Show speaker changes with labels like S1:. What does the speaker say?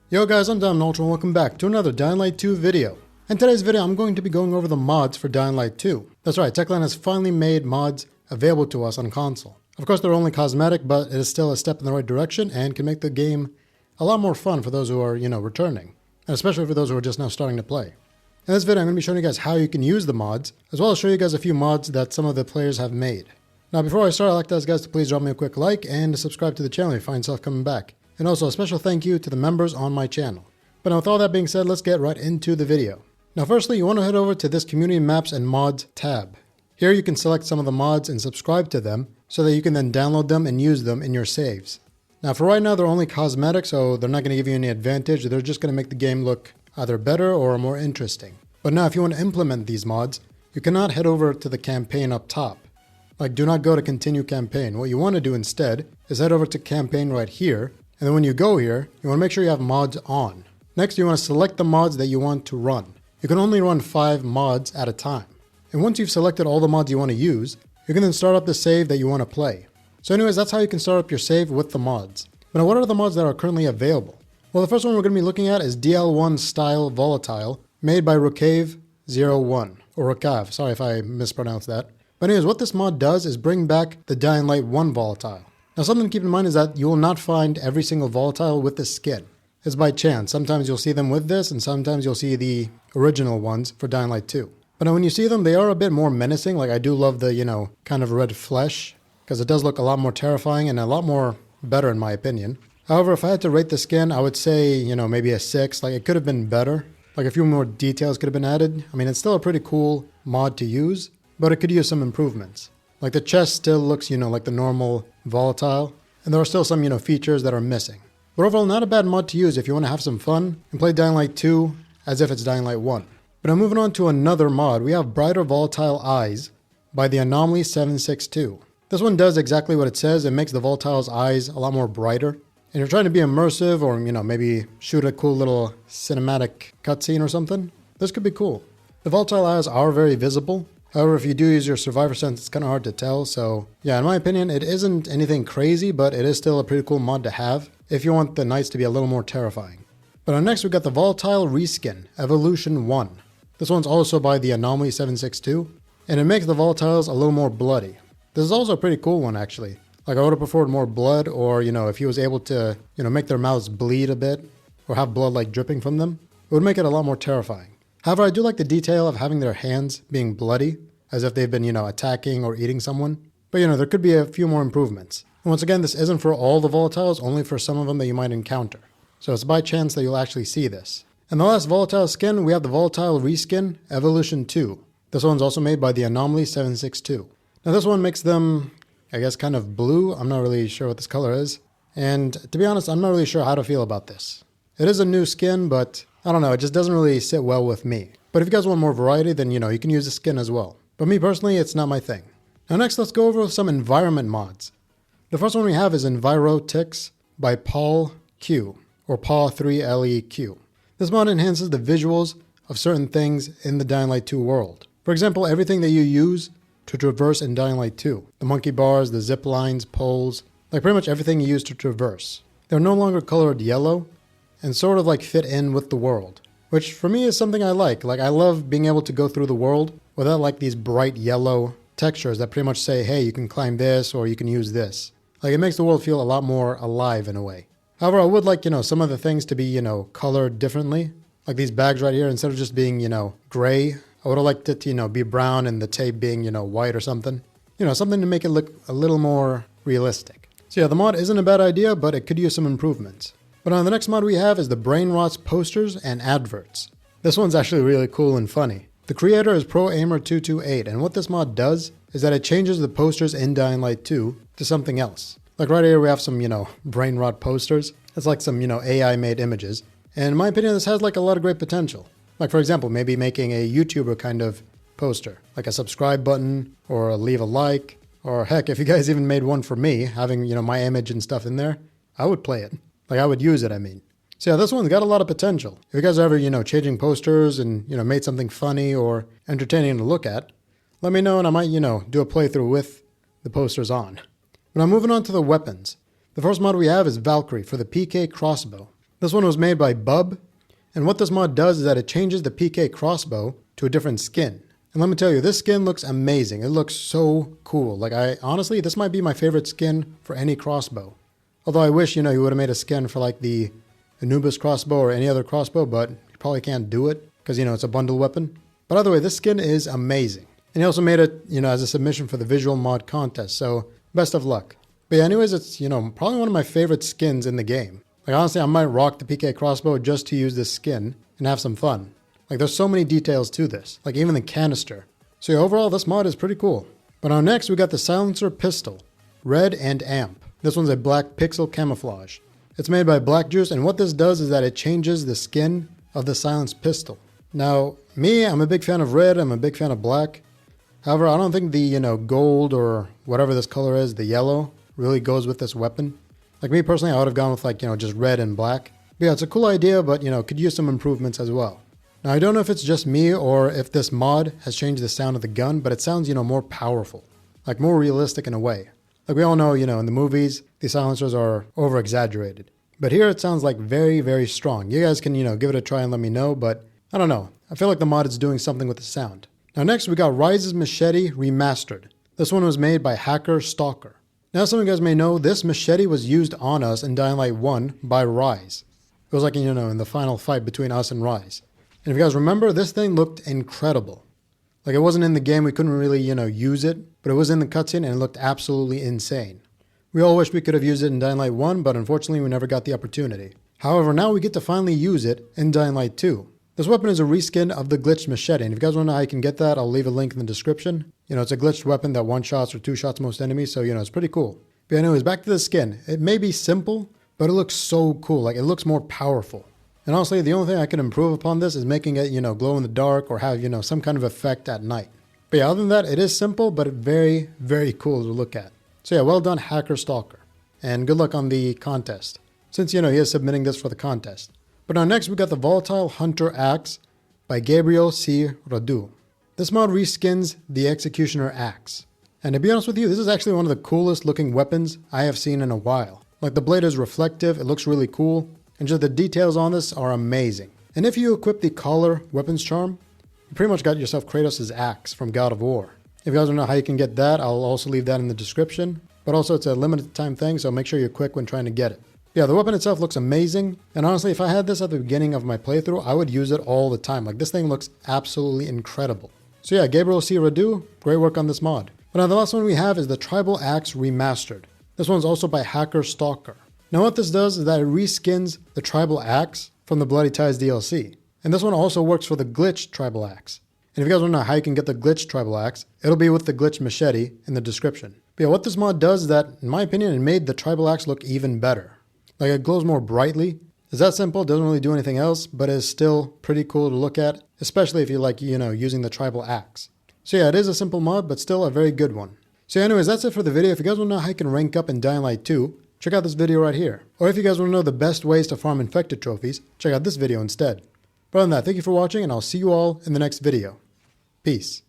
S1: Yo guys, I'm Ultra and welcome back to another Dying Light 2 video. In today's video, I'm going to be going over the mods for Dying Light 2. That's right, Techland has finally made mods available to us on console. Of course, they're only cosmetic, but it is still a step in the right direction and can make the game a lot more fun for those who are, returning. And especially for those who are just now starting to play. In this video, I'm going to be showing you guys how you can use the mods, as well as show you guys a few mods that some of the players have made. Now, before I start, I'd like to ask guys to please drop me a quick like and subscribe to the channel if you find yourself coming back. And also a special thank you to the members on my channel. But now with all that being said, let's get right into the video. Now firstly, you want to head over to this Community Maps and Mods tab. Here you can select some of the mods and subscribe to them so that you can then download them and use them in your saves. Now for right now, they're only cosmetic, so they're not going to give you any advantage. They're just going to make the game look either better or more interesting. But now if you want to implement these mods, you cannot head over to the campaign up top. Like, do not go to continue campaign. What you want to do instead is head over to campaign right here. And then when you go here, you want to make sure you have mods on. Next, you want to select the mods that you want to run. You can only run 5 mods at a time. And once you've selected all the mods you want to use, you can then start up the save that you want to play. So anyways, that's how you can start up your save with the mods. But now what are the mods that are currently available? Well, the first one we're going to be looking at is DL1 Style Volatile, made by Rukave01, or Rukav, sorry if I mispronounced that. But anyways, what this mod does is bring back the Dying Light 1 Volatile. Now something to keep in mind is that you will not find every single Volatile with this skin. It's by chance. Sometimes you'll see them with this, and sometimes you'll see the original ones for Dying Light 2. But now when you see them, they are a bit more menacing. Like, I do love the, kind of red flesh, because it does look a lot more terrifying and a lot more better in my opinion. However, if I had to rate the skin, I would say, maybe a 6. Like, it could have been better. Like, a few more details could have been added. I mean, it's still a pretty cool mod to use, but it could use some improvements. Like, the chest still looks, like the normal Volatile, and there are still some, features that are missing. But overall, not a bad mod to use if you want to have some fun and play Dying Light 2 as if it's Dying Light 1. But now moving on to another mod, we have BrighterVolatile Eyes by the Anomaly 762. This one does exactly what it says. It makes the Volatile's eyes a lot more brighter. And you're trying to be immersive or, maybe shoot a cool little cinematic cutscene or something, this could be cool. The Volatile eyes are very visible. However, if you do use your survivor sense, it's kind of hard to tell. So yeah, in my opinion, it isn't anything crazy, but it is still a pretty cool mod to have if you want the knights to be a little more terrifying. But next we got the Volatile Reskin, Evolution 1. This one's also by the Anomaly 762, and it makes the Volatiles a little more bloody. This is also a pretty cool one actually. Like, I would have preferred more blood, or if he was able to, make their mouths bleed a bit, or have blood like dripping from them, it would make it a lot more terrifying. However, I do like the detail of having their hands being bloody, as if they've been, attacking or eating someone. But, there could be a few more improvements. And once again, this isn't for all the Volatiles, only for some of them that you might encounter. So it's by chance that you'll actually see this. And the last Volatile skin, we have the Volatile Reskin, Evolution 2. This one's also made by the Anomaly 762. Now this one makes them, I guess, kind of blue. I'm not really sure what this color is. And to be honest, I'm not really sure how to feel about this. It is a new skin, but I don't know, it just doesn't really sit well with me. But if you guys want more variety, then you can use the skin as well. But me personally, it's not my thing. Now next, let's go over some environment mods. The first one we have is EnviroTix by Paul Q, or Paul3LEQ. This mod enhances the visuals of certain things in the Dying Light 2 world. For example, everything that you use to traverse in Dying Light 2. The monkey bars, the zip lines, poles, like pretty much everything you use to traverse. They're no longer colored yellow, and sort of like fit in with the world, which for me is something I like. Like, I love being able to go through the world without like these bright yellow textures that pretty much say, hey, you can climb this or you can use this. Like, it makes the world feel a lot more alive in a way. However, I would like, some of the things to be, colored differently. Like these bags right here, instead of just being, gray, I would have liked it to, be brown and the tape being, white or something. Something to make it look a little more realistic. So yeah, the mod isn't a bad idea, but it could use some improvements. But on the next mod we have is the BrainRoss posters and adverts. This one's actually really cool and funny. The creator is ProAimer228, and what this mod does is that it changes the posters in Dying Light 2 to something else. Like right here we have some, brain rot posters. It's like some, AI made images. And in my opinion, this has like a lot of great potential. Like, for example, maybe making a YouTuber kind of poster, like a subscribe button or a leave a like, or heck, if you guys even made one for me, having, my image and stuff in there, I would play it. Like, I would use it, I mean. So yeah, this one's got a lot of potential. If you guys are ever, changing posters and, made something funny or entertaining to look at, let me know and I might, do a playthrough with the posters on. But now moving on to the weapons. The first mod we have is Valkyrie for the PK Crossbow. This one was made by Bub, and what this mod does is that it changes the PK Crossbow to a different skin. And let me tell you, this skin looks amazing. It looks so cool. Like, honestly, this might be my favorite skin for any crossbow. Although I wish, you know, he would have made a skin for like the Anubis crossbow or any other crossbow, but you probably can't do it because, you know, it's a bundle weapon. But either way, this skin is amazing. And he also made it, you know, as a submission for the visual mod contest. So best of luck. But yeah, anyways, it's, you know, probably one of my favorite skins in the game. Like, honestly, I might rock the PK Crossbow just to use this skin and have some fun. Like, there's so many details to this, like even the canister. So yeah, overall, this mod is pretty cool. But now next, we got the Silencer Pistol, Red and Amp. This one's a black pixel camouflage. It's made by Black Juice, and what this does is that it changes the skin of the silenced pistol. Now, me, I'm a big fan of red, I'm a big fan of black. However, I don't think the, you know, gold or whatever this color is, the yellow, really goes with this weapon. Like me personally, I would have gone with like, you know, just red and black. But yeah, it's a cool idea, but, you know, could use some improvements as well. Now, I don't know if it's just me or if this mod has changed the sound of the gun, but it sounds, you know, more powerful, like more realistic in a way. Like we all know, you know, in the movies, the silencers are over-exaggerated. But here it sounds like very, very strong. You guys can, you know, give it a try and let me know, but I don't know. I feel like the mod is doing something with the sound. Now next, we got Rise's Machete Remastered. This one was made by Hacker Stalker. Now, some of you guys may know, this machete was used on us in Dying Light 1 by Rais. It was like, you know, in the final fight between us and Rais. And if you guys remember, this thing looked incredible. Like, it wasn't in the game, we couldn't really, you know, use it, but it was in the cutscene and it looked absolutely insane. We all wish we could have used it in Dying Light 1, but unfortunately we never got the opportunity. However, now we get to finally use it in Dying Light 2. This weapon is a reskin of the glitched machete, and if you guys want to know how you can get that, I'll leave a link in the description. You know, it's a glitched weapon that one-shots or two-shots most enemies, so, you know, it's pretty cool. But anyways, back to the skin. It may be simple, but it looks so cool. Like, it looks more powerful. And honestly, the only thing I could improve upon this is making it, you know, glow in the dark or have, you know, some kind of effect at night. But yeah, other than that, it is simple, but very, very cool to look at. So yeah, well done, Hacker Stalker. And good luck on the contest, since, you know, he is submitting this for the contest. But now next, we got the Volatile Hunter Axe by Gabriel C. Radu. This mod reskins the Executioner Axe. And to be honest with you, this is actually one of the coolest looking weapons I have seen in a while. Like, the blade is reflective, it looks really cool, and just the details on this are amazing. And if you equip the Collar Weapons Charm, you pretty much got yourself Kratos' axe from God of War. If you guys don't know how you can get that, I'll also leave that in the description. But also, it's a limited time thing, so make sure you're quick when trying to get it. Yeah, the weapon itself looks amazing, and honestly, if I had this at the beginning of my playthrough, I would use it all the time. Like, this thing looks absolutely incredible. So yeah, Gabriel C. Radu, great work on this mod. But now the last one we have is the Tribal Axe Remastered. This one's also by Hacker Stalker. Now what this does is that it reskins the Tribal Axe from the Bloody Ties DLC. And this one also works for the glitched Tribal Axe. And if you guys want to know how you can get the glitched Tribal Axe, it'll be with the glitched machete in the description. But yeah, what this mod does is that, in my opinion, it made the Tribal Axe look even better. Like, it glows more brightly. It's that simple, it doesn't really do anything else, but it's still pretty cool to look at, especially if you like, you know, using the Tribal Axe. So yeah, it is a simple mod, but still a very good one. So anyways, that's it for the video. If you guys want to know how you can rank up in Dying Light 2, check out this video right here. Or if you guys want to know the best ways to farm infected trophies, check out this video instead. But other than that, thank you for watching, and I'll see you all in the next video. Peace.